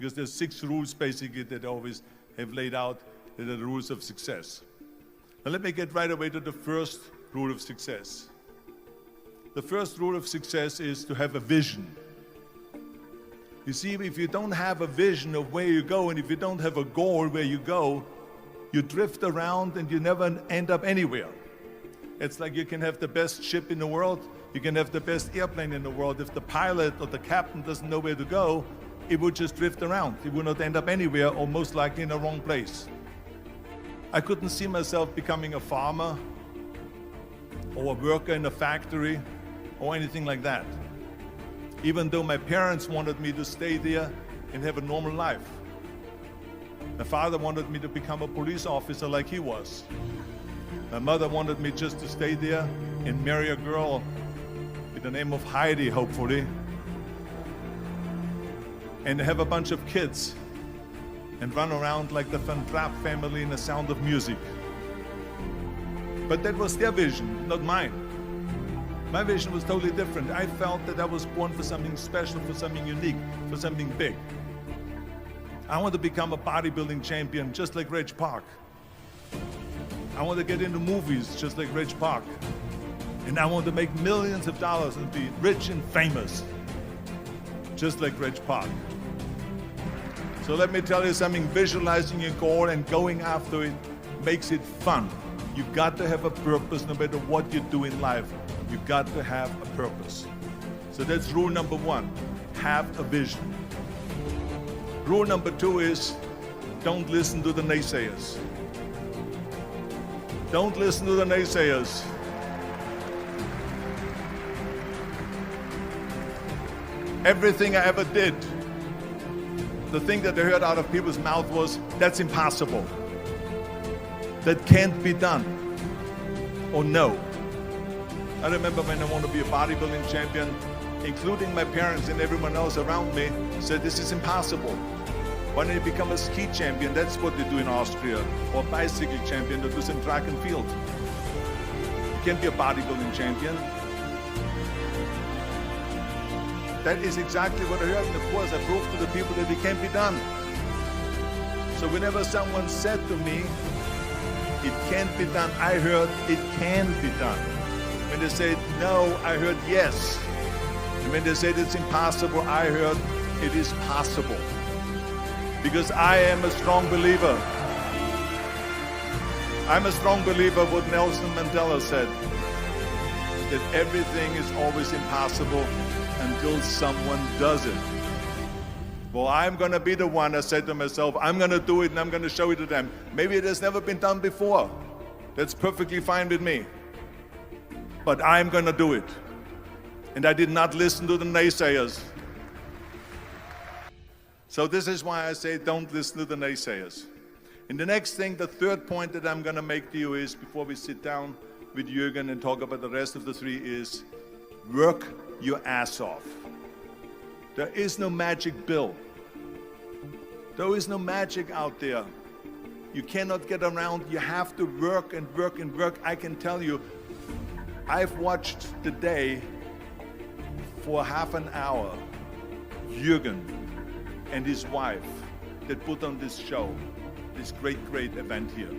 Because there's 6 rules basically that I always have laid out that are the rules of success. Now let me get right away to the first rule of success. The first rule of success is to have a vision. You see, if you don't have a vision of where you go, and if you don't have a goal where you go, you drift around and you never end up anywhere. It's like you can have the best ship in the world, you can have the best airplane in the world. If the pilot or the captain doesn't know where to go, it would just drift around. It would not end up anywhere, or most likely in the wrong place. I couldn't see myself becoming a farmer or a worker in a factory or anything like that, even though my parents wanted me to stay there and have a normal life. My father wanted me to become a police officer like he was. My mother wanted me just to stay there and marry a girl with the name of Heidi, hopefully, and have a bunch of kids and run around like the Van Trapp family in The Sound of Music. But that was their vision, not mine. My vision was totally different. I felt that I was born for something special, for something unique, for something big. I want to become a bodybuilding champion just like Reg Park. I want to get into movies just like Reg Park. And I want to make millions of dollars and be rich and famous just like Reg Park. So let me tell you something, visualizing your goal and going after it makes it fun. You've got to have a purpose no matter what you do in life. You've got to have a purpose. So that's rule number 1, have a vision. Rule number 2 is don't listen to the naysayers. Don't listen to the naysayers. Everything I ever did, the thing that I heard out of people's mouth was, that's impossible. That can't be done. Or no. I remember when I wanted to be a bodybuilding champion, including my parents and everyone else around me, said this is impossible. Why don't you become a ski champion? That's what they do in Austria. Or a bicycle champion, they do some track and field. You can't be a bodybuilding champion. That is exactly what I heard, and of course I proved to the people that it can't be done. So whenever someone said to me, it can't be done, I heard it can be done. When they said no, I heard yes. And when they said it's impossible, I heard it is possible. Because I am a strong believer. I'm a strong believer what Nelson Mandela said, that everything is always impossible until someone does it. Well, I'm going to be the one, I said to myself, I'm going to do it and I'm going to show it to them. Maybe it has never been done before. That's perfectly fine with me. But I'm going to do it. And I did not listen to the naysayers. So this is why I say don't listen to the naysayers. And the next thing, the third point that I'm going to make to you is, before we sit down with Jürgen and talk about the rest of the 3, is work your ass off. There is no magic pill. There is no magic out there. You cannot get around. You have to work and work and work. I can tell you, I've watched the day for half an hour, Jürgen and his wife that put on this show, this great event here.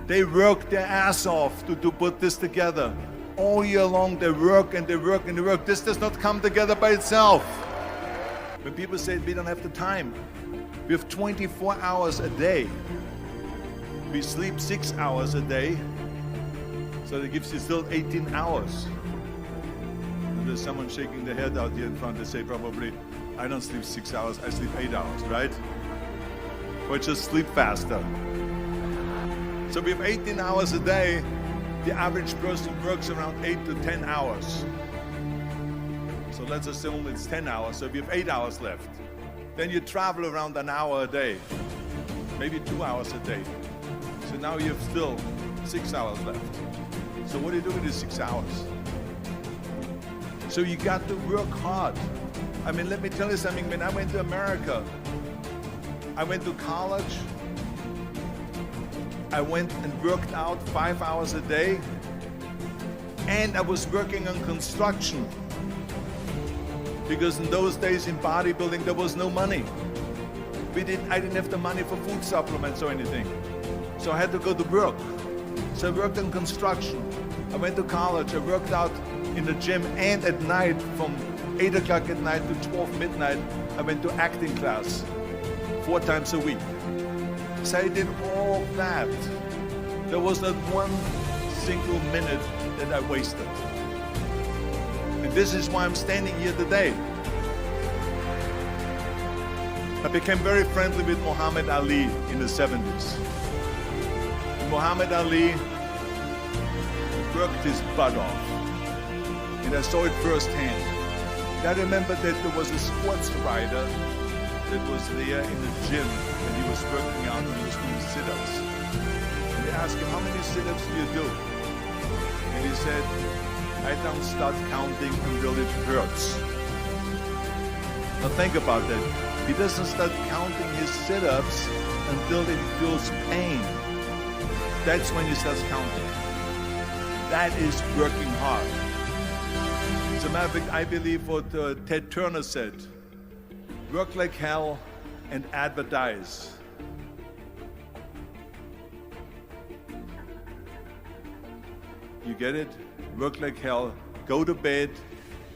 They worked their ass off to put this together. All year long they work and they work and they work. This does not come together by itself. When people say we don't have the time, we have 24 hours a day. We sleep 6 hours a day, so that gives you still 18 hours. And there's someone shaking their head out here in front. They say probably, I don't sleep 6 hours, I sleep 8 hours, right? Or just sleep faster. So we have 18 hours a day. The average person works around 8 to 10 hours. So let's assume it's 10 hours, so we have 8 hours left. Then you travel around an hour a day, maybe 2 hours a day. So now you have still 6 hours left. So what do you do with these 6 hours? So you got to work hard. I mean, let me tell you something. When I went to America, I went to college. I went and worked out 5 hours a day, and I was working on construction. Because in those days in bodybuilding, there was no money. I didn't have the money for food supplements or anything. So I had to go to work. So I worked in construction. I went to college. I worked out in the gym, and at night from 8 o'clock at night to 12 midnight, I went to acting class 4 times a week. So I did all that. There was not one single minute that I wasted. And this is why I'm standing here today. I became very friendly with Muhammad Ali in the 70s. And Muhammad Ali worked his butt off. And I saw it firsthand. And I remember that there was a sports writer that was there in the gym when he was working out and he was doing sit-ups. And they asked him, how many sit-ups do you do? And he said, I don't start counting until it hurts. Now think about that. He doesn't start counting his sit-ups until he feels pain. That's when he starts counting. That is working hard. As a matter of fact, I believe what Ted Turner said, work like hell and advertise. You get it? Work like hell, go to bed,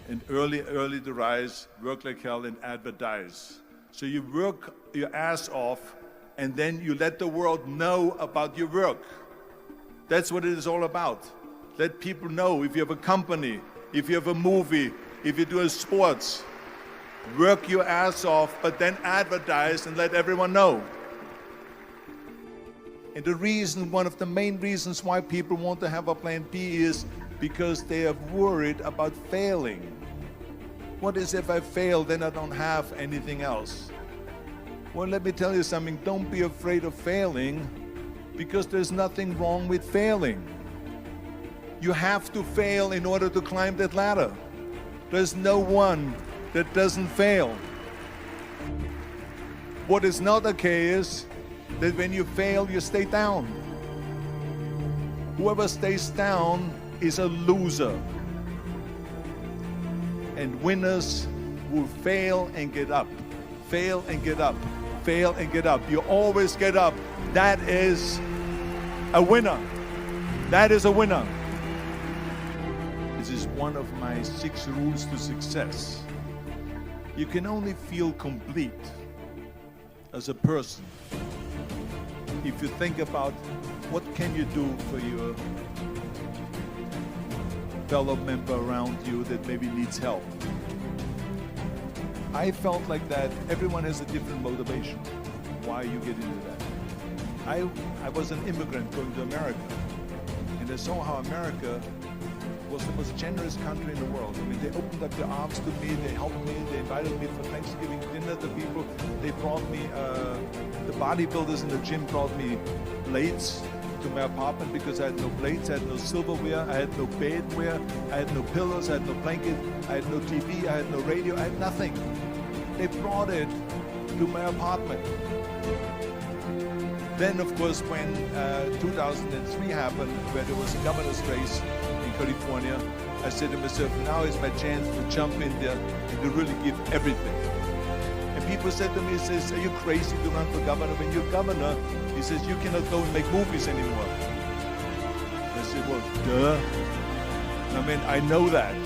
and early to rise, work like hell and advertise. So you work your ass off, and then you let the world know about your work. That's what it is all about. Let people know. If you have a company, if you have a movie, if you do a sports, work your ass off, but then advertise and let everyone know. And the reason, one of the main reasons why people want to have a plan B is because they are worried about failing. What is if I fail, then I don't have anything else? Well, let me tell you something. Don't be afraid of failing, because there's nothing wrong with failing. You have to fail in order to climb that ladder. There's no one that doesn't fail. What is not okay is that when you fail, you stay down. Whoever stays down is a loser. And winners will fail and get up. Fail and get up. Fail and get up. You always get up. That is a winner. That is a winner. This is one of my 6 rules to success. You can only feel complete as a person if you think about what can you do for your fellow member around you that maybe needs help. I felt like that everyone has a different motivation why you get into that. I was an immigrant going to America, and I saw how America was the most generous country in the world. I mean, they opened up their arms to me, they helped me, they invited me for Thanksgiving dinner. The people, they brought me, the bodybuilders in the gym brought me plates to my apartment because I had no plates, I had no silverware, I had no bedware, I had no pillows, I had no blanket, I had no TV, I had no radio, I had nothing. They brought it to my apartment. Then, of course, when 2003 happened, where there was a governor's race in California, I said to myself, now is my chance to jump in there and to really give everything. And people said to me, says, are you crazy to run for governor? When you're governor, he says, you cannot go and make movies anymore. I said, well, duh. I mean, I know that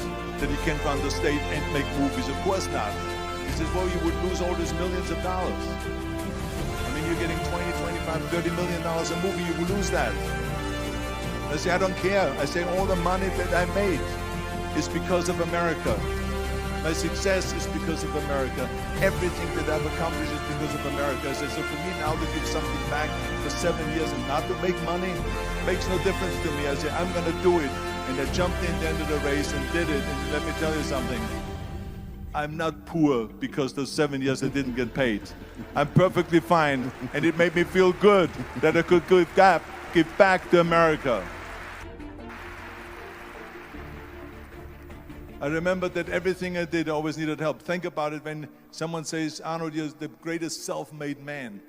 you can't run the state and make movies. Of course not. He says, well, you would lose all these millions of dollars. I mean, you're getting 20, 25, $30 million a movie, you will lose that. I say, I don't care. I say, all the money that I made is because of America. My success is because of America. Everything that I've accomplished is because of America. I say, so for me now to give something back for 7 years and not to make money makes no difference to me. I say, I'm going to do it. And I jumped in the end of the race and did it. And let me tell you something. I'm not poor because those 7 years I didn't get paid. I'm perfectly fine. And it made me feel good that I could give back to America. I remember that everything I did, I always needed help. Think about it when someone says, Arnold, you're the greatest self-made man.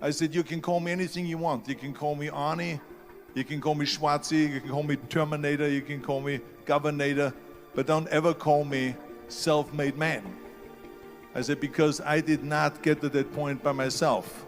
I said, you can call me anything you want. You can call me Arnie, you can call me Schwarzi, you can call me Terminator, you can call me Governator, but don't ever call me self-made man. I said, because I did not get to that point by myself.